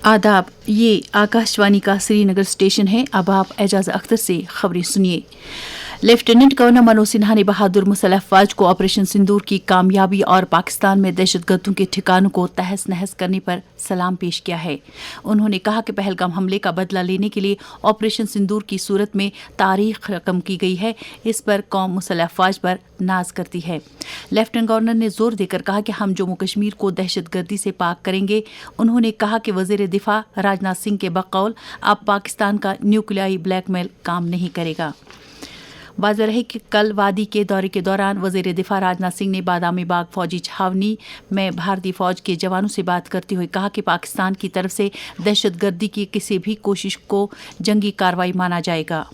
आदाब, ये आकाशवाणी का श्रीनगर स्टेशन है। अब आप एजाज अख्तर से खबरें सुनिए। लेफ्टिनेंट गवर्नर मनोज सिन्हा ने बहादुर मुसल्लह अफवाज को ऑपरेशन सिंदूर की कामयाबी और पाकिस्तान में दहशतगर्दों के ठिकानों को तहस नहस करने पर सलाम पेश किया है। उन्होंने कहा कि पहलगाम हमले का बदला लेने के लिए ऑपरेशन सिंदूर की सूरत में तारीख रकम की गई है, इस पर कौम मुसल्लह अफवाज पर नाज करती है। लेफ्टिनेंट गवर्नर ने जोर देकर कहा कि हम जम्मू कश्मीर को दहशतगर्दी से पाक करेंगे। उन्होंने कहा कि वजीर दिफा राजनाथ सिंह के बकौल अब पाकिस्तान का न्यूक्लियाई ब्लैकमेल काम नहीं करेगा। वाज़ेह है कि कल वादी के दौरे के दौरान वजीर दिफा राजनाथ सिंह ने बादामी बाग फौजी छावनी में भारतीय फौज के जवानों से बात करते हुए कहा कि पाकिस्तान की तरफ से दहशतगर्दी की किसी भी कोशिश को जंगी कार्रवाई माना जाएगा।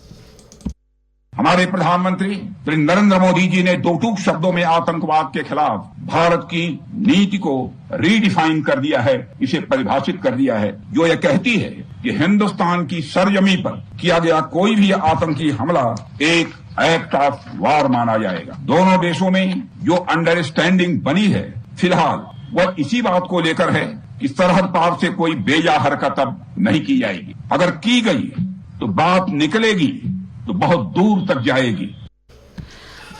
हमारे प्रधानमंत्री श्री नरेंद्र मोदी जी ने दो टूक शब्दों में आतंकवाद के खिलाफ भारत की नीति को रीडिफाइन कर दिया है, इसे परिभाषित कर दिया है, जो ये कहती है कि हिंदुस्तान की सरजमी पर किया गया कोई भी आतंकी हमला एक एक्ट ऑफ वार माना जाएगा। दोनों देशों में जो अंडरस्टैंडिंग बनी है फिलहाल वह इसी बात को लेकर है कि सरहद पार से कोई बेजा हरकत अब नहीं की जाएगी। अगर की गई तो बात निकलेगी तो बहुत दूर तक जाएगी।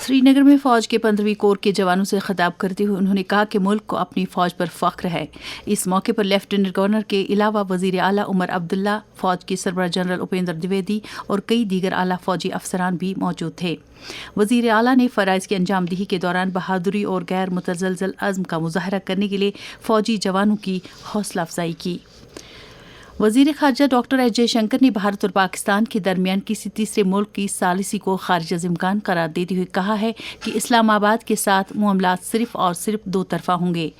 श्रीनगर में फौज के 15वीं कोर के जवानों से खिताब करते हुए उन्होंने कहा कि मुल्क को अपनी फौज पर फख्र है। इस मौके पर लेफ्टिनेंट गवर्नर के अलावा वजीर आला उमर अब्दुल्ला, फौज के सरबराह जनरल उपेंद्र द्विवेदी और कई दीगर आला फौजी अफसरान भी मौजूद थे। वजीर आला ने फराइज की अंजामदही के दौरान बहादुरी और गैर मुतज़लज़ल अज़्म का मुजाहरा करने के लिए फौजी जवानों की हौसला अफजाई की। वजीर खारजा डॉक्टर एस जयशंकर ने भारत और पाकिस्तान के दरमियान किसी तीसरे मुल्क की सालिसी को खारिज अज़ इम्कान करार देते हुए कहा है कि इस्लामाबाद के साथ मामलात सिर्फ और सिर्फ दो तरफा होंगे।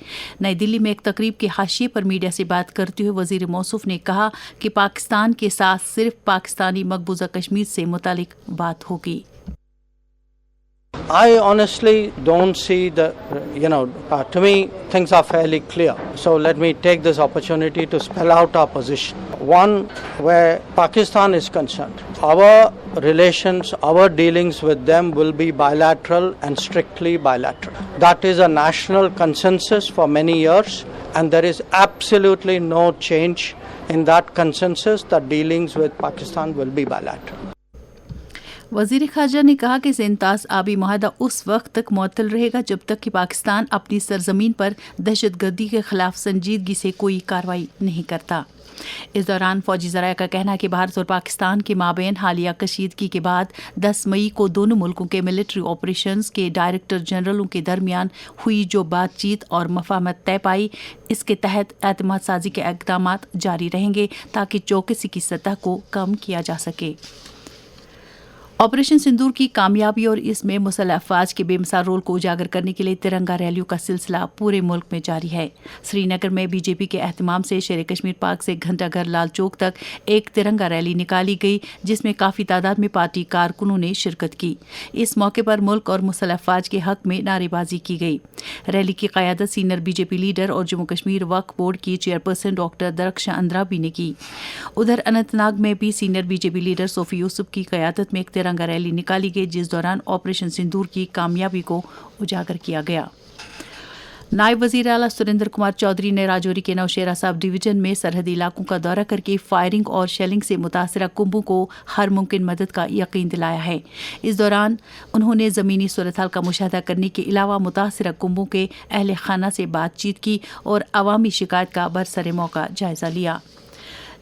नई दिल्ली में एक तकरीब के हाशिए पर मीडिया से बात करते हुए वजीर मौसूफ ने कहा कि पाकिस्तान के साथ सिर्फ पाकिस्तानी मकबूजा कश्मीर से मुतालिक बात होगी। I honestly don't see to me things are fairly clear. So let me take this opportunity to spell out our position. One, where Pakistan is concerned, our relations, our dealings with them will be bilateral and strictly bilateral. That is a national consensus for many years, and there is absolutely no change in that consensus that dealings with Pakistan will be bilateral. वजीर खारजा ने कहा कि ज़ेनताज़ आबी मुआहदा उस वक्त तक मुअत्तल रहेगा जब तक कि पाकिस्तान अपनी सरजमीन पर दहशतगर्दी के खिलाफ संजीदगी से कोई कार्रवाई नहीं करता। इस दौरान फौजी ज़राया का कहना है कि भारत और पाकिस्तान के माबैन हालिया कशीदगी के बाद 10 मई को दोनों मुल्कों के मिलिट्री ऑपरेशंस के डायरेक्टर जनरलों के दरमियान हुई जो बातचीत और मफाहमत तय पाई, इसके तहत एतमाद साजी के इक़दाम जारी रहेंगे ताकि चौकसी की सतह को कम किया जा सके। ऑपरेशन सिंदूर की कामयाबी और इसमें मुसल्लह अफवाज के बेमिसाल रोल को उजागर करने के लिए तिरंगा रैलियों का सिलसिला पूरे मुल्क में जारी है। श्रीनगर में बीजेपी के एहतमाम से शेर कश्मीर पार्क से घंटाघर लाल चौक तक एक तिरंगा रैली निकाली गई, जिसमें काफ़ी तादाद में पार्टी कारकुनों ने शिरकत की। इस मौके पर मुल्क और मुसल्लह अफवाज के हक में नारेबाजी की गई। रैली की क़यादत सीनियर बीजेपी लीडर और जम्मू कश्मीर वक्फ बोर्ड की चेयरपर्सन डॉक्टर दरख्शां अंद्राबी ने की। उधर अनंतनाग में भी senior BJP leader Sophie Yusuf की क़यादत में एक तिरंगा रैली निकाली गई, जिस दौरान ऑपरेशन सिंदूर की कामयाबी को उजागर किया गया। नायब वजीर आला सुरेंद्र कुमार चौधरी ने राजौरी के नौशेरा सब डिवीजन में सरहदी इलाकों का दौरा करके फायरिंग और शेलिंग से मुतासरा कुंभों को हर मुमकिन मदद का यकीन दिलाया है। इस दौरान उन्होंने ज़मीनी सूरत हाल का मुशाहदा करने के अलावा मुतासरा कुंभों के अहले खाना से बातचीत की और अवामी शिकायत का बरसरे मौका जायजा लिया।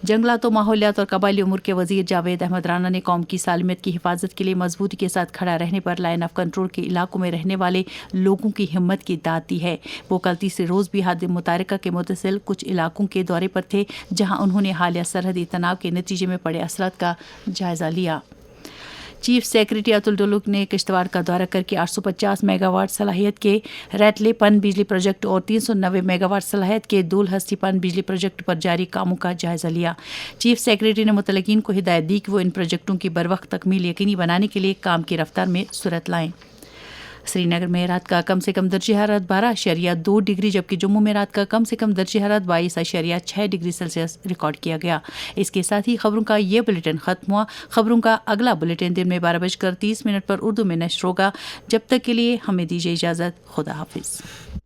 जंगलात और माहौलियात और कबायली उमूर के वजीर जावेद अहमद राना ने कौम की सालमियत की हिफाजत के लिए मजबूती के साथ खड़ा रहने पर लाइन ऑफ कंट्रोल के इलाकों में रहने वाले लोगों की हिम्मत की दाद दी है। वो कल तीसरे रोज़ भी हाद मुतारका के मुतसिल कुछ इलाकों के दौरे पर थे, जहां उन्होंने हालिया सरहदी तनाव के नतीजे में पड़े असरात का जायजा लिया। चीफ सेक्रेटरी अतुल डुलुक ने किश्तवाड़ का दौरा करके 850 मेगावाट सलाहियत के रैटले पन बिजली प्रोजेक्ट और 390 मेगावाट सलाहियत के दूल हस्ती पन बिजली प्रोजेक्ट पर जारी कामों का जायजा लिया। चीफ सेक्रेटरी ने मुतलकीन को हिदायत दी कि वो इन प्रोजेक्टों की बरवक्त तकमील यकीनी बनाने के लिए काम की रफ्तार में सूरत लाएं। श्रीनगर में रात का कम से कम दर्जे हरारत 12.2 डिग्री जबकि जम्मू में रात का कम से कम दर्जे हरारत 22.6 डिग्री सेल्सियस रिकॉर्ड किया गया। इसके साथ ही खबरों का ये बुलेटिन खत्म हुआ। खबरों का अगला बुलेटिन दिन में 12:30 पर उर्दू में नश्र होगा। जब तक के लिए हमें दीजिए इजाज़त। खुदा हाफिज़।